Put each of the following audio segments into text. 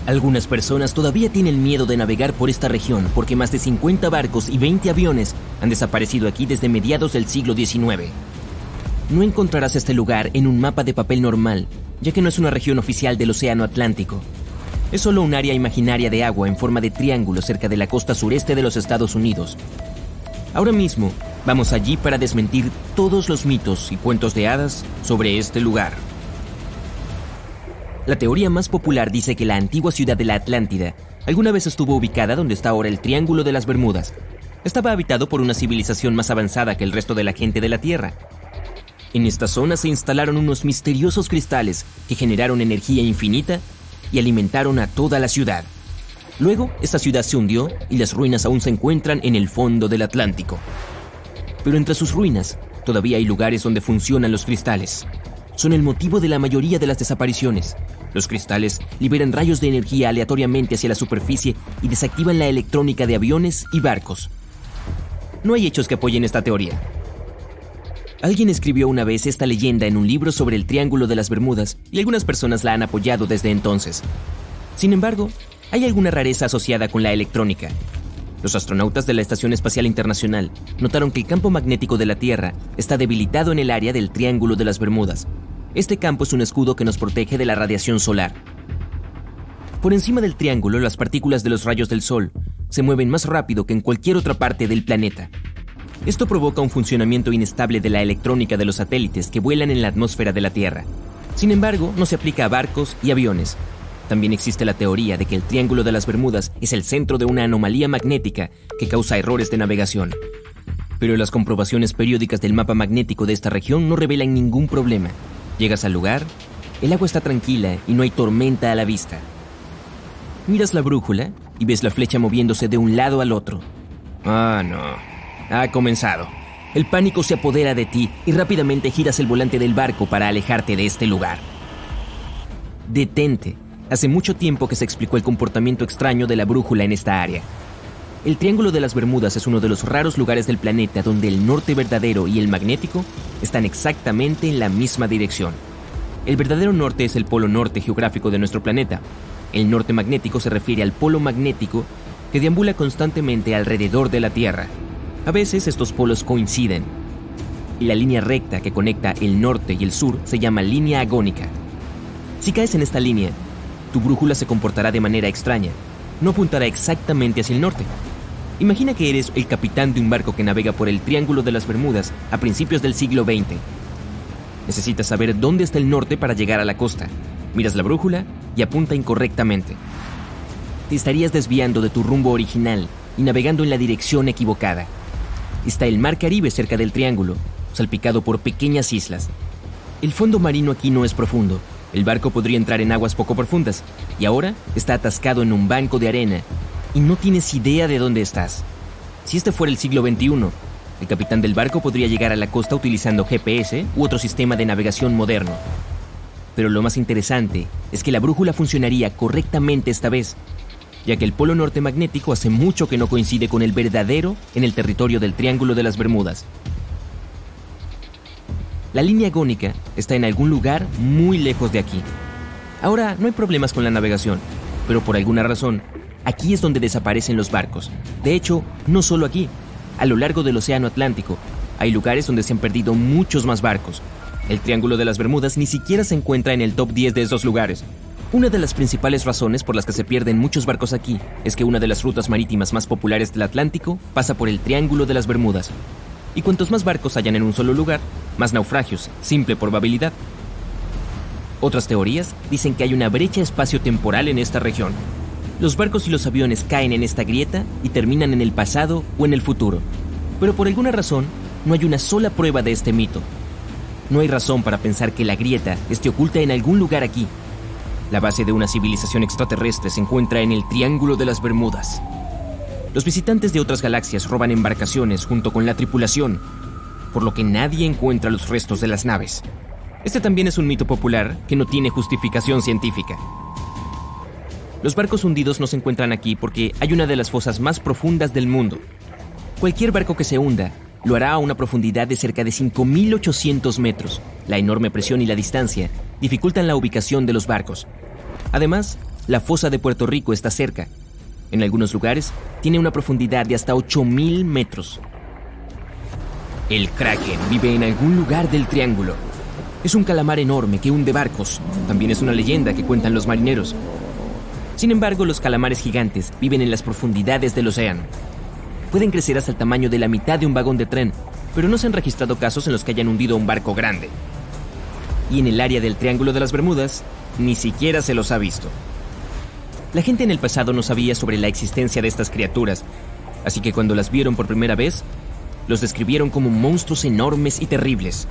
Algunas personas todavía tienen miedo de navegar por esta región porque más de 50 barcos y 20 aviones han desaparecido aquí desde mediados del siglo XIX. No encontrarás este lugar en un mapa de papel normal, ya que no es una región oficial del Océano Atlántico. Es solo un área imaginaria de agua en forma de triángulo cerca de la costa sureste de los Estados Unidos. Ahora mismo, vamos allí para desmentir todos los mitos y cuentos de hadas sobre este lugar. La teoría más popular dice que la antigua ciudad de la Atlántida alguna vez estuvo ubicada donde está ahora el Triángulo de las Bermudas. Estaba habitado por una civilización más avanzada que el resto de la gente de la Tierra. En esta zona se instalaron unos misteriosos cristales que generaron energía infinita y alimentaron a toda la ciudad. Luego, esta ciudad se hundió y las ruinas aún se encuentran en el fondo del Atlántico. Pero entre sus ruinas, todavía hay lugares donde funcionan los cristales. Son el motivo de la mayoría de las desapariciones. Los cristales liberan rayos de energía aleatoriamente hacia la superficie y desactivan la electrónica de aviones y barcos. No hay hechos que apoyen esta teoría. Alguien escribió una vez esta leyenda en un libro sobre el Triángulo de las Bermudas y algunas personas la han apoyado desde entonces. Sin embargo, hay alguna rareza asociada con la electrónica. Los astronautas de la Estación Espacial Internacional notaron que el campo magnético de la Tierra está debilitado en el área del Triángulo de las Bermudas. Este campo es un escudo que nos protege de la radiación solar. Por encima del triángulo, las partículas de los rayos del Sol se mueven más rápido que en cualquier otra parte del planeta. Esto provoca un funcionamiento inestable de la electrónica de los satélites que vuelan en la atmósfera de la Tierra. Sin embargo, no se aplica a barcos y aviones. También existe la teoría de que el Triángulo de las Bermudas es el centro de una anomalía magnética que causa errores de navegación. Pero las comprobaciones periódicas del mapa magnético de esta región no revelan ningún problema. Llegas al lugar, el agua está tranquila y no hay tormenta a la vista. Miras la brújula y ves la flecha moviéndose de un lado al otro. Ah, no. Ha comenzado. El pánico se apodera de ti y rápidamente giras el volante del barco para alejarte de este lugar. Detente. Hace mucho tiempo que se explicó el comportamiento extraño de la brújula en esta área. El Triángulo de las Bermudas es uno de los raros lugares del planeta donde el norte verdadero y el magnético están exactamente en la misma dirección. El verdadero norte es el polo norte geográfico de nuestro planeta. El norte magnético se refiere al polo magnético que deambula constantemente alrededor de la Tierra. A veces estos polos coinciden. Y la línea recta que conecta el norte y el sur se llama línea agónica. Si caes en esta línea, tu brújula se comportará de manera extraña. No apuntará exactamente hacia el norte. Imagina que eres el capitán de un barco que navega por el Triángulo de las Bermudas a principios del siglo XX. Necesitas saber dónde está el norte para llegar a la costa. Miras la brújula y apunta incorrectamente. Te estarías desviando de tu rumbo original y navegando en la dirección equivocada. Está el Mar Caribe cerca del triángulo, salpicado por pequeñas islas. El fondo marino aquí no es profundo. El barco podría entrar en aguas poco profundas y ahora está atascado en un banco de arena y no tienes idea de dónde estás. Si este fuera el siglo XXI, el capitán del barco podría llegar a la costa utilizando GPS u otro sistema de navegación moderno. Pero lo más interesante es que la brújula funcionaría correctamente esta vez, ya que el polo norte magnético hace mucho que no coincide con el verdadero en el territorio del Triángulo de las Bermudas. La línea agónica está en algún lugar muy lejos de aquí. Ahora, no hay problemas con la navegación, pero por alguna razón, aquí es donde desaparecen los barcos. De hecho, no solo aquí. A lo largo del Océano Atlántico, hay lugares donde se han perdido muchos más barcos. El Triángulo de las Bermudas ni siquiera se encuentra en el top 10 de esos lugares. Una de las principales razones por las que se pierden muchos barcos aquí es que una de las rutas marítimas más populares del Atlántico pasa por el Triángulo de las Bermudas. Y cuantos más barcos hayan en un solo lugar, más naufragios, simple probabilidad. Otras teorías dicen que hay una brecha espacio-temporal en esta región. Los barcos y los aviones caen en esta grieta y terminan en el pasado o en el futuro. Pero por alguna razón, no hay una sola prueba de este mito. No hay razón para pensar que la grieta esté oculta en algún lugar aquí. La base de una civilización extraterrestre se encuentra en el Triángulo de las Bermudas. Los visitantes de otras galaxias roban embarcaciones junto con la tripulación, por lo que nadie encuentra los restos de las naves. Este también es un mito popular que no tiene justificación científica. Los barcos hundidos no se encuentran aquí porque hay una de las fosas más profundas del mundo. Cualquier barco que se hunda lo hará a una profundidad de cerca de 5.800 metros. La enorme presión y la distancia dificultan la ubicación de los barcos. Además, La fosa de Puerto Rico está cerca. En algunos lugares tiene una profundidad de hasta 8.000 metros. El Kraken vive en algún lugar del Triángulo. Es un calamar enorme que hunde barcos. También es una leyenda que cuentan los marineros. Sin embargo, los calamares gigantes viven en las profundidades del océano. Pueden crecer hasta el tamaño de la mitad de un vagón de tren, pero no se han registrado casos en los que hayan hundido un barco grande. Y en el área del Triángulo de las Bermudas, ni siquiera se los ha visto. La gente en el pasado no sabía sobre la existencia de estas criaturas, así que cuando las vieron por primera vez, los describieron como monstruos enormes y terribles.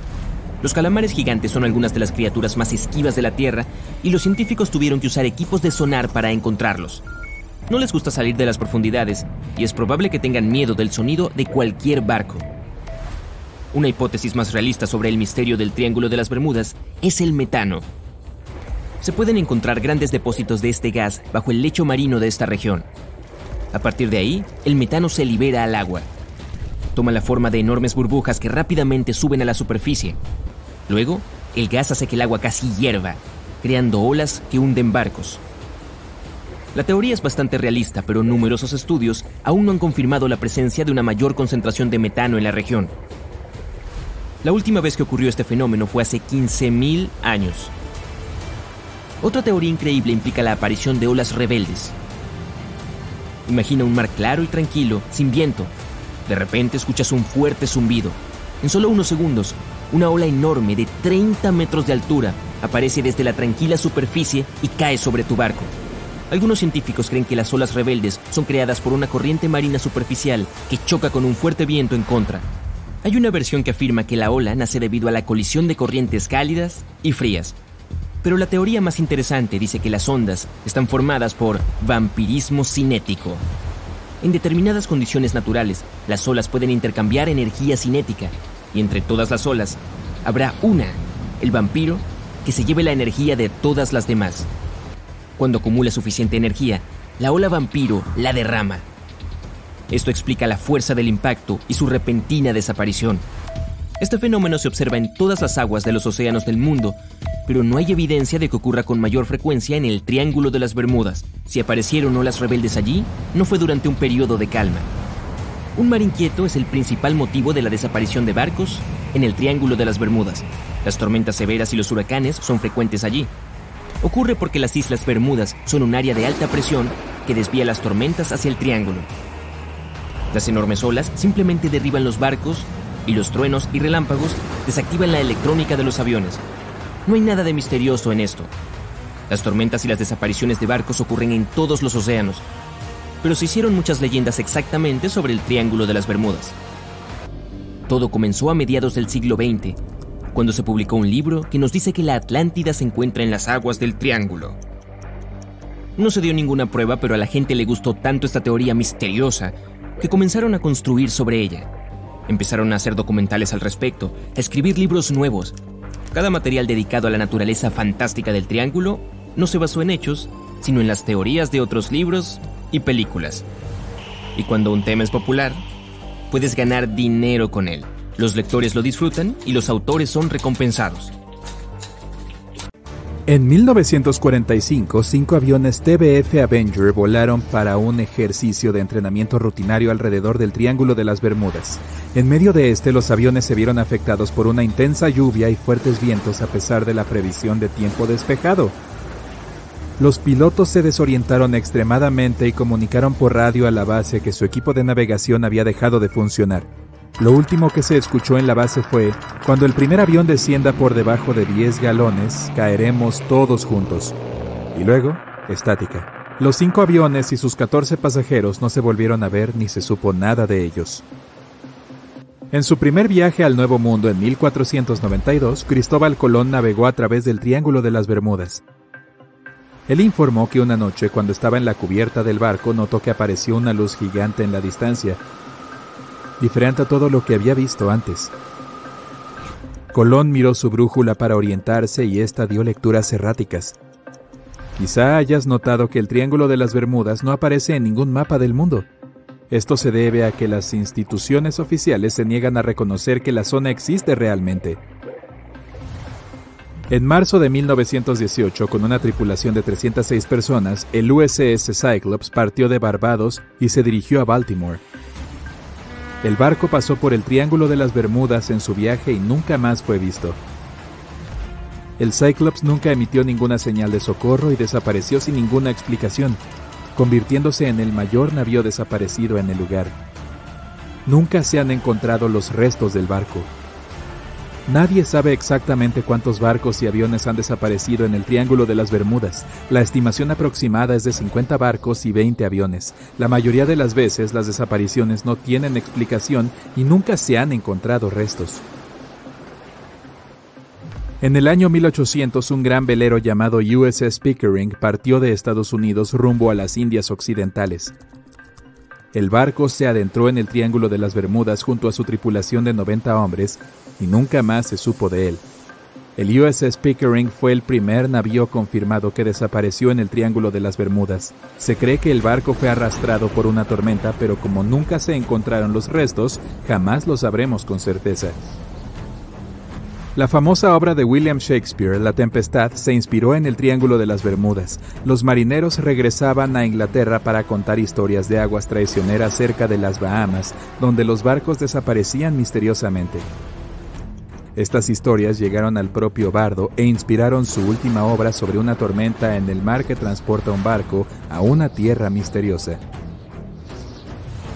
Los calamares gigantes son algunas de las criaturas más esquivas de la Tierra y los científicos tuvieron que usar equipos de sonar para encontrarlos. No les gusta salir de las profundidades y es probable que tengan miedo del sonido de cualquier barco. Una hipótesis más realista sobre el misterio del Triángulo de las Bermudas es el metano. Se pueden encontrar grandes depósitos de este gas bajo el lecho marino de esta región. A partir de ahí, el metano se libera al agua. Toma la forma de enormes burbujas que rápidamente suben a la superficie. Luego, el gas hace que el agua casi hierva, creando olas que hunden barcos. La teoría es bastante realista, pero numerosos estudios aún no han confirmado la presencia de una mayor concentración de metano en la región. La última vez que ocurrió este fenómeno fue hace 15.000 años. Otra teoría increíble implica la aparición de olas rebeldes. Imagina un mar claro y tranquilo, sin viento. De repente escuchas un fuerte zumbido. En solo unos segundos, una ola enorme de 30 metros de altura aparece desde la tranquila superficie y cae sobre tu barco. Algunos científicos creen que las olas rebeldes son creadas por una corriente marina superficial que choca con un fuerte viento en contra. Hay una versión que afirma que la ola nace debido a la colisión de corrientes cálidas y frías. Pero la teoría más interesante dice que las ondas están formadas por vampirismo cinético. En determinadas condiciones naturales, las olas pueden intercambiar energía cinética, y entre todas las olas, habrá una, el vampiro, que se lleve la energía de todas las demás. Cuando acumula suficiente energía, la ola vampiro la derrama. Esto explica la fuerza del impacto y su repentina desaparición. Este fenómeno se observa en todas las aguas de los océanos del mundo, pero no hay evidencia de que ocurra con mayor frecuencia en el Triángulo de las Bermudas. Si aparecieron olas rebeldes allí, no fue durante un periodo de calma. Un mar inquieto es el principal motivo de la desaparición de barcos en el Triángulo de las Bermudas. Las tormentas severas y los huracanes son frecuentes allí. Ocurre porque las Islas Bermudas son un área de alta presión que desvía las tormentas hacia el triángulo. Las enormes olas simplemente derriban los barcos y los truenos y relámpagos desactivan la electrónica de los aviones. No hay nada de misterioso en esto. Las tormentas y las desapariciones de barcos ocurren en todos los océanos, pero se hicieron muchas leyendas exactamente sobre el Triángulo de las Bermudas. Todo comenzó a mediados del siglo XX, cuando se publicó un libro que nos dice que la Atlántida se encuentra en las aguas del Triángulo. No se dio ninguna prueba, pero a la gente le gustó tanto esta teoría misteriosa que comenzaron a construir sobre ella. Empezaron a hacer documentales al respecto, a escribir libros nuevos. Cada material dedicado a la naturaleza fantástica del Triángulo no se basó en hechos, sino en las teorías de otros libros y películas. Y cuando un tema es popular, puedes ganar dinero con él. Los lectores lo disfrutan y los autores son recompensados. En 1945, 5 aviones TBF Avenger volaron para un ejercicio de entrenamiento rutinario alrededor del Triángulo de las Bermudas. En medio de los aviones se vieron afectados por una intensa lluvia y fuertes vientos a pesar de la previsión de tiempo despejado. Los pilotos se desorientaron extremadamente y comunicaron por radio a la base que su equipo de navegación había dejado de funcionar. Lo último que se escuchó en la base fue: cuando el primer avión descienda por debajo de 10 galones, caeremos todos juntos. Y luego, estática. Los 5 aviones y sus 14 pasajeros no se volvieron a ver ni se supo nada de ellos. En su primer viaje al Nuevo Mundo en 1492, Cristóbal Colón navegó a través del Triángulo de las Bermudas. Él informó que una noche, cuando estaba en la cubierta del barco, notó que apareció una luz gigante en la distancia, diferente a todo lo que había visto antes. Colón miró su brújula para orientarse y ésta dio lecturas erráticas. Quizá hayas notado que el Triángulo de las Bermudas no aparece en ningún mapa del mundo. Esto se debe a que las instituciones oficiales se niegan a reconocer que la zona existe realmente. En marzo de 1918, con una tripulación de 306 personas, el USS Cyclops partió de Barbados y se dirigió a Baltimore. El barco pasó por el Triángulo de las Bermudas en su viaje y nunca más fue visto. El Cyclops nunca emitió ninguna señal de socorro y desapareció sin ninguna explicación, convirtiéndose en el mayor navío desaparecido en el lugar. Nunca se han encontrado los restos del barco. Nadie sabe exactamente cuántos barcos y aviones han desaparecido en el Triángulo de las Bermudas. La estimación aproximada es de 50 barcos y 20 aviones. La mayoría de las veces las desapariciones no tienen explicación y nunca se han encontrado restos. En el año 1800, un gran velero llamado USS Pickering partió de Estados Unidos rumbo a las Indias Occidentales. El barco se adentró en el Triángulo de las Bermudas junto a su tripulación de 90 hombres y nunca más se supo de él. El USS Pickering fue el primer navío confirmado que desapareció en el Triángulo de las Bermudas. Se cree que el barco fue arrastrado por una tormenta, pero como nunca se encontraron los restos, jamás lo sabremos con certeza. La famosa obra de William Shakespeare, La Tempestad, se inspiró en el Triángulo de las Bermudas. Los marineros regresaban a Inglaterra para contar historias de aguas traicioneras cerca de las Bahamas, donde los barcos desaparecían misteriosamente. Estas historias llegaron al propio bardo e inspiraron su última obra sobre una tormenta en el mar que transporta un barco a una tierra misteriosa.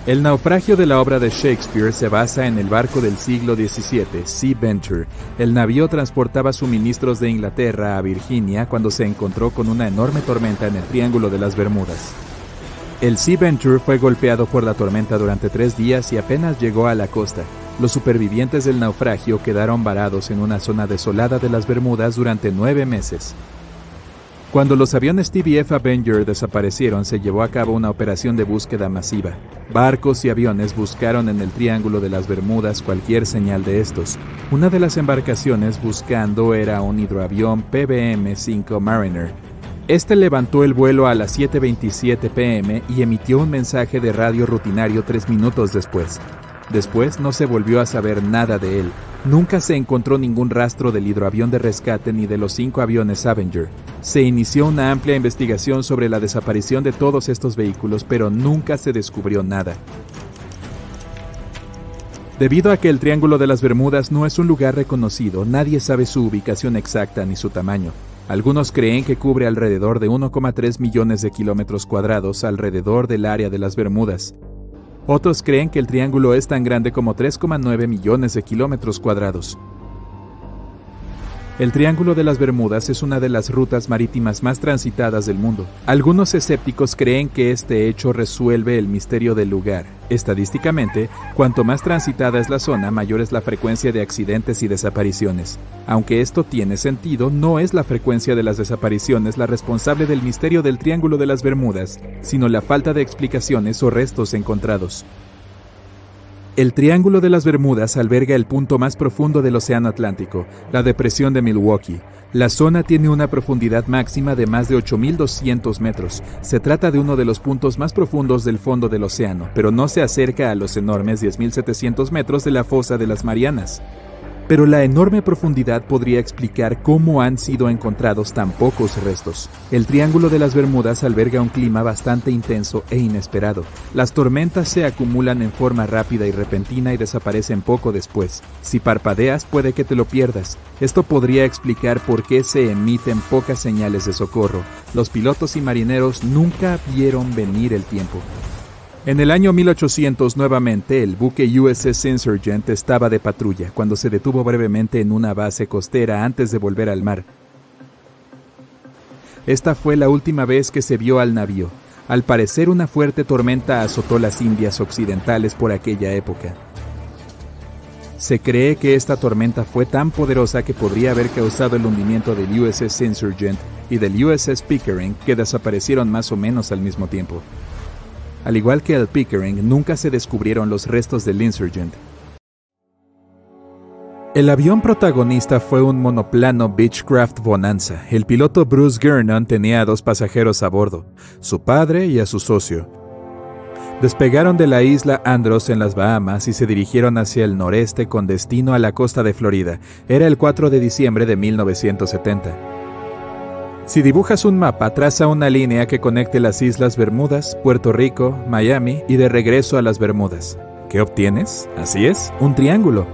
El naufragio de la obra de Shakespeare se basa en el barco del siglo XVII, Sea Venture. El navío transportaba suministros de Inglaterra a Virginia cuando se encontró con una enorme tormenta en el Triángulo de las Bermudas. El Sea Venture fue golpeado por la tormenta durante 3 días y apenas llegó a la costa. Los supervivientes del naufragio quedaron varados en una zona desolada de las Bermudas durante 9 meses. Cuando los aviones TBF Avenger desaparecieron, se llevó a cabo una operación de búsqueda masiva. Barcos y aviones buscaron en el Triángulo de las Bermudas cualquier señal de estos. Una de las embarcaciones buscando era un hidroavión PBM-5 Mariner. Este levantó el vuelo a las 7:27 p.m. y emitió un mensaje de radio rutinario 3 minutos después. Después no se volvió a saber nada de él. Nunca se encontró ningún rastro del hidroavión de rescate ni de los 5 aviones Avenger. Se inició una amplia investigación sobre la desaparición de todos estos vehículos, pero nunca se descubrió nada. Debido a que el Triángulo de las Bermudas no es un lugar reconocido, nadie sabe su ubicación exacta ni su tamaño. Algunos creen que cubre alrededor de 1,3 millones de kilómetros cuadrados alrededor del área de las Bermudas. Otros creen que el triángulo es tan grande como 3,9 millones de kilómetros cuadrados. El Triángulo de las Bermudas es una de las rutas marítimas más transitadas del mundo. Algunos escépticos creen que este hecho resuelve el misterio del lugar. Estadísticamente, cuanto más transitada es la zona, mayor es la frecuencia de accidentes y desapariciones. Aunque esto tiene sentido, no es la frecuencia de las desapariciones la responsable del misterio del Triángulo de las Bermudas, sino la falta de explicaciones o restos encontrados. El Triángulo de las Bermudas alberga el punto más profundo del Océano Atlántico, la depresión de Milwaukee. La zona tiene una profundidad máxima de más de 8.200 metros. Se trata de uno de los puntos más profundos del fondo del océano, pero no se acerca a los enormes 10.700 metros de la fosa de las Marianas. Pero la enorme profundidad podría explicar cómo han sido encontrados tan pocos restos. El Triángulo de las Bermudas alberga un clima bastante intenso e inesperado. Las tormentas se acumulan en forma rápida y repentina y desaparecen poco después. Si parpadeas, puede que te lo pierdas. Esto podría explicar por qué se emiten pocas señales de socorro. Los pilotos y marineros nunca vieron venir el tiempo. En el año 1800, nuevamente, el buque USS Insurgent estaba de patrulla cuando se detuvo brevemente en una base costera antes de volver al mar. Esta fue la última vez que se vio al navío. Al parecer, una fuerte tormenta azotó las Indias Occidentales por aquella época. Se cree que esta tormenta fue tan poderosa que podría haber causado el hundimiento del USS Insurgent y del USS Pickering, que desaparecieron más o menos al mismo tiempo. Al igual que el Pickering, nunca se descubrieron los restos del Insurgent. El avión protagonista fue un monoplano Beechcraft Bonanza. El piloto Bruce Gernon tenía a 2 pasajeros a bordo, su padre y a su socio. Despegaron de la isla Andros en las Bahamas y se dirigieron hacia el noreste con destino a la costa de Florida. Era el 4 de diciembre de 1970. Si dibujas un mapa, traza una línea que conecte las Islas Bermudas, Puerto Rico, Miami y de regreso a las Bermudas. ¿Qué obtienes? Así es, un triángulo.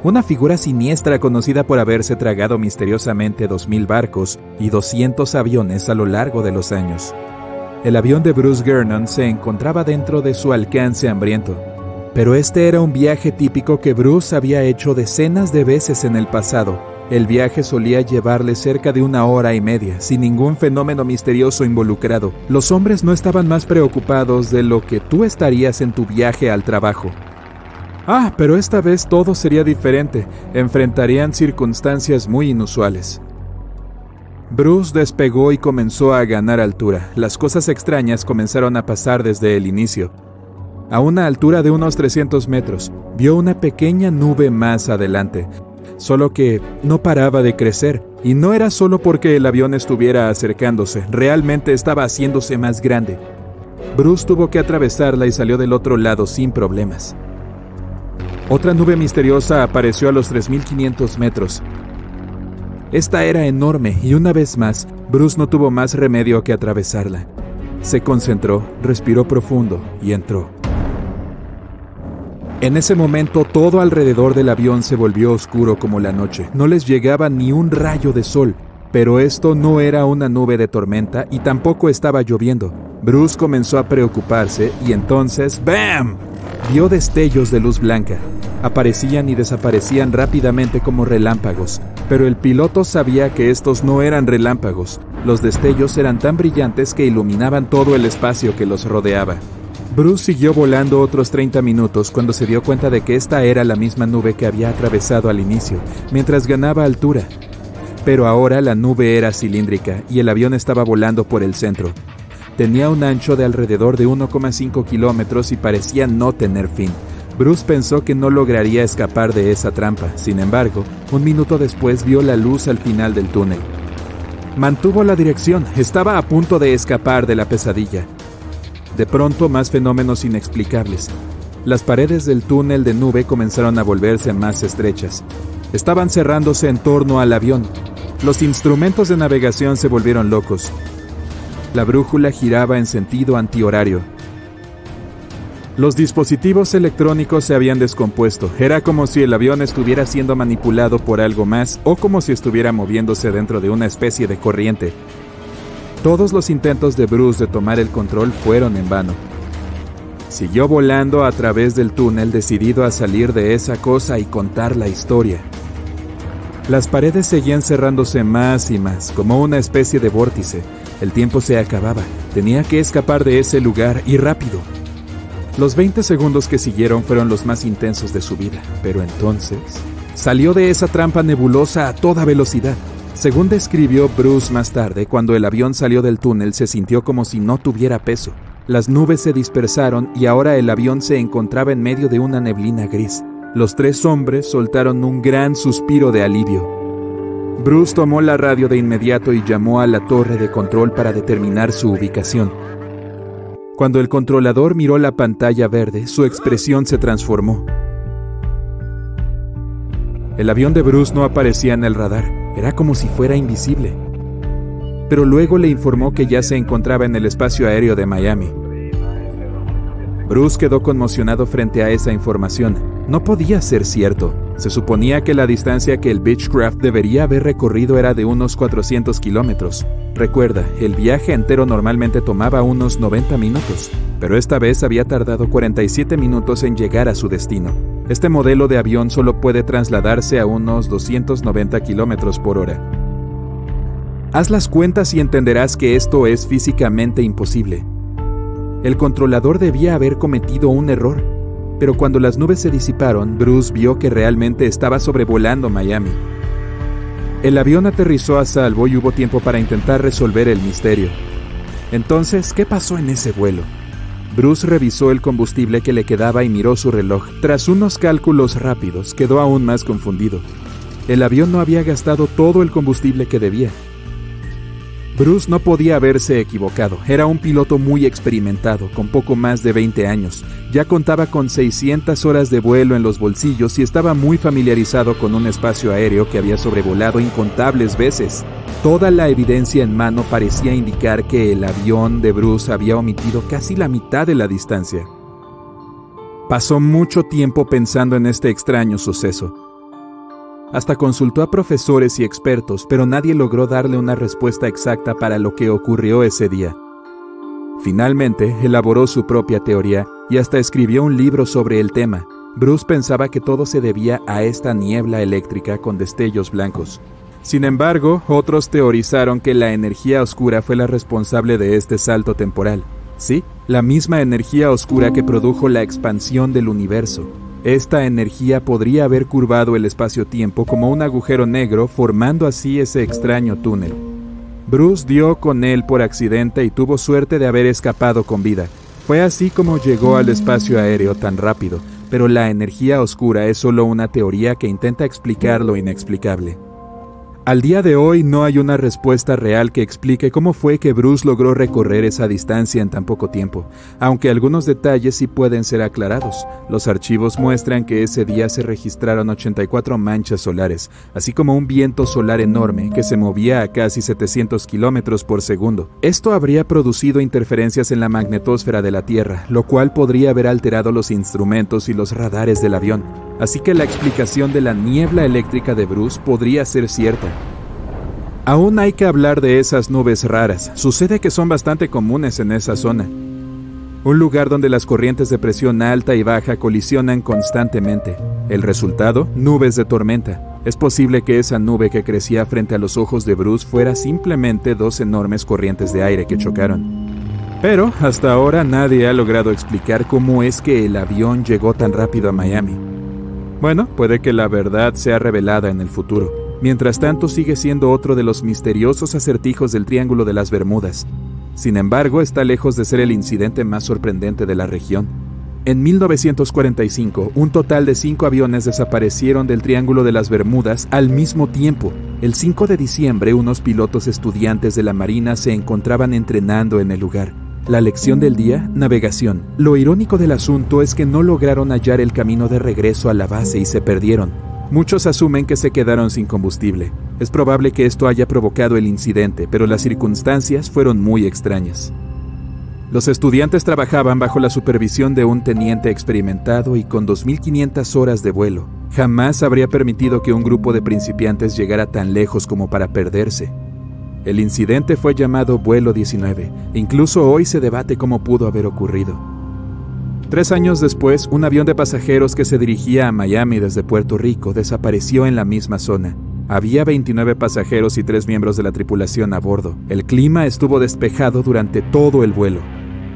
Una figura siniestra conocida por haberse tragado misteriosamente 2,000 barcos y 200 aviones a lo largo de los años. El avión de Bruce Gernon se encontraba dentro de su alcance hambriento. Pero este era un viaje típico que Bruce había hecho decenas de veces en el pasado. El viaje solía llevarle cerca de 1 hora y media, sin ningún fenómeno misterioso involucrado. Los hombres no estaban más preocupados de lo que tú estarías en tu viaje al trabajo. Pero esta vez todo sería diferente. Enfrentarían circunstancias muy inusuales. Bruce despegó y comenzó a ganar altura. Las cosas extrañas comenzaron a pasar desde el inicio. A una altura de unos 300 metros, vio una pequeña nube más adelante. Solo que no paraba de crecer, y no era solo porque el avión estuviera acercándose, realmente estaba haciéndose más grande. Bruce tuvo que atravesarla y salió del otro lado sin problemas. Otra nube misteriosa apareció a los 3,500 metros. Esta era enorme y una vez más, Bruce no tuvo más remedio que atravesarla. Se concentró, respiró profundo y entró. En ese momento, todo alrededor del avión se volvió oscuro como la noche. No les llegaba ni un rayo de sol, pero esto no era una nube de tormenta y tampoco estaba lloviendo. Bruce comenzó a preocuparse y entonces, ¡bam!, vio destellos de luz blanca. Aparecían y desaparecían rápidamente como relámpagos, pero el piloto sabía que estos no eran relámpagos. Los destellos eran tan brillantes que iluminaban todo el espacio que los rodeaba. Bruce siguió volando otros 30 minutos cuando se dio cuenta de que esta era la misma nube que había atravesado al inicio, mientras ganaba altura. Pero ahora la nube era cilíndrica y el avión estaba volando por el centro. Tenía un ancho de alrededor de 1,5 kilómetros y parecía no tener fin. Bruce pensó que no lograría escapar de esa trampa. Sin embargo, 1 minuto después vio la luz al final del túnel. Mantuvo la dirección. Estaba a punto de escapar de la pesadilla. De pronto, más fenómenos inexplicables. Las paredes del túnel de nube comenzaron a volverse más estrechas. Estaban cerrándose en torno al avión. Los instrumentos de navegación se volvieron locos. La brújula giraba en sentido antihorario. Los dispositivos electrónicos se habían descompuesto. Era como si el avión estuviera siendo manipulado por algo más o como si estuviera moviéndose dentro de una especie de corriente. Todos los intentos de Bruce de tomar el control fueron en vano. Siguió volando a través del túnel, decidido a salir de esa cosa y contar la historia. Las paredes seguían cerrándose más y más, como una especie de vórtice. El tiempo se acababa. Tenía que escapar de ese lugar y rápido. Los 20 segundos que siguieron fueron los más intensos de su vida, pero entonces salió de esa trampa nebulosa a toda velocidad. Según describió Bruce más tarde, cuando el avión salió del túnel se sintió como si no tuviera peso. Las nubes se dispersaron y ahora el avión se encontraba en medio de una neblina gris. Los 3 hombres soltaron un gran suspiro de alivio. Bruce tomó la radio de inmediato y llamó a la torre de control para determinar su ubicación. Cuando el controlador miró la pantalla verde, su expresión se transformó. El avión de Bruce no aparecía en el radar, era como si fuera invisible. Pero luego le informó que ya se encontraba en el espacio aéreo de Miami. Bruce quedó conmocionado frente a esa información. No podía ser cierto. Se suponía que la distancia que el Beechcraft debería haber recorrido era de unos 400 kilómetros. Recuerda, el viaje entero normalmente tomaba unos 90 minutos, pero esta vez había tardado 47 minutos en llegar a su destino. Este modelo de avión solo puede trasladarse a unos 290 kilómetros por hora. Haz las cuentas y entenderás que esto es físicamente imposible. El controlador debía haber cometido un error, pero cuando las nubes se disiparon, Bruce vio que realmente estaba sobrevolando Miami. El avión aterrizó a salvo y hubo tiempo para intentar resolver el misterio. Entonces, ¿qué pasó en ese vuelo? Bruce revisó el combustible que le quedaba y miró su reloj. Tras unos cálculos rápidos, quedó aún más confundido. El avión no había gastado todo el combustible que debía. Bruce no podía haberse equivocado. Era un piloto muy experimentado, con poco más de 20 años. Ya contaba con 600 horas de vuelo en los bolsillos y estaba muy familiarizado con un espacio aéreo que había sobrevolado incontables veces. Toda la evidencia en mano parecía indicar que el avión de Bruce había omitido casi la mitad de la distancia. Pasó mucho tiempo pensando en este extraño suceso. Hasta consultó a profesores y expertos, pero nadie logró darle una respuesta exacta para lo que ocurrió ese día. Finalmente, elaboró su propia teoría y hasta escribió un libro sobre el tema. Bruce pensaba que todo se debía a esta niebla eléctrica con destellos blancos. Sin embargo, otros teorizaron que la energía oscura fue la responsable de este salto temporal. Sí, la misma energía oscura que produjo la expansión del universo. Esta energía podría haber curvado el espacio-tiempo como un agujero negro, formando así ese extraño túnel. Bruce dio con él por accidente y tuvo suerte de haber escapado con vida. Fue así como llegó al espacio aéreo tan rápido, pero la energía oscura es solo una teoría que intenta explicar lo inexplicable. Al día de hoy no hay una respuesta real que explique cómo fue que Bruce logró recorrer esa distancia en tan poco tiempo, aunque algunos detalles sí pueden ser aclarados. Los archivos muestran que ese día se registraron 84 manchas solares, así como un viento solar enorme que se movía a casi 700 kilómetros por segundo. Esto habría producido interferencias en la magnetosfera de la Tierra, lo cual podría haber alterado los instrumentos y los radares del avión. Así que la explicación de la niebla eléctrica de Bruce podría ser cierta. Aún hay que hablar de esas nubes raras. Sucede que son bastante comunes en esa zona. Un lugar donde las corrientes de presión alta y baja colisionan constantemente. El resultado, nubes de tormenta. Es posible que esa nube que crecía frente a los ojos de Bruce fuera simplemente dos enormes corrientes de aire que chocaron. Pero hasta ahora nadie ha logrado explicar cómo es que el avión llegó tan rápido a Miami. Bueno, puede que la verdad sea revelada en el futuro. Mientras tanto, sigue siendo otro de los misteriosos acertijos del Triángulo de las Bermudas. Sin embargo, está lejos de ser el incidente más sorprendente de la región. En 1945, un total de 5 aviones desaparecieron del Triángulo de las Bermudas al mismo tiempo. El 5 de diciembre, unos pilotos estudiantes de la Marina se encontraban entrenando en el lugar. La lección del día, navegación. Lo irónico del asunto es que no lograron hallar el camino de regreso a la base y se perdieron. Muchos asumen que se quedaron sin combustible. Es probable que esto haya provocado el incidente, pero las circunstancias fueron muy extrañas. Los estudiantes trabajaban bajo la supervisión de un teniente experimentado y con 2.500 horas de vuelo. Jamás habría permitido que un grupo de principiantes llegara tan lejos como para perderse. El incidente fue llamado Vuelo 19. Incluso hoy se debate cómo pudo haber ocurrido. 3 años después, un avión de pasajeros que se dirigía a Miami desde Puerto Rico desapareció en la misma zona. Había 29 pasajeros y 3 miembros de la tripulación a bordo. El clima estuvo despejado durante todo el vuelo.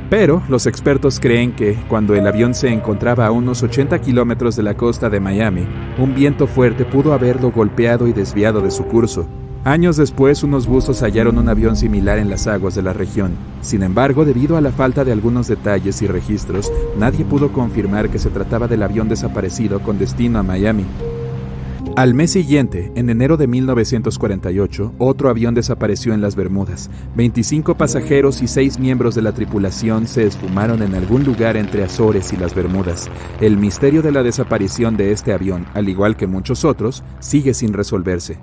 Pero los expertos creen que, cuando el avión se encontraba a unos 80 kilómetros de la costa de Miami, un viento fuerte pudo haberlo golpeado y desviado de su curso. Años después, unos buzos hallaron un avión similar en las aguas de la región. Sin embargo, debido a la falta de algunos detalles y registros, nadie pudo confirmar que se trataba del avión desaparecido con destino a Miami. Al mes siguiente, en enero de 1948, otro avión desapareció en las Bermudas. 25 pasajeros y 6 miembros de la tripulación se esfumaron en algún lugar entre Azores y las Bermudas. El misterio de la desaparición de este avión, al igual que muchos otros, sigue sin resolverse.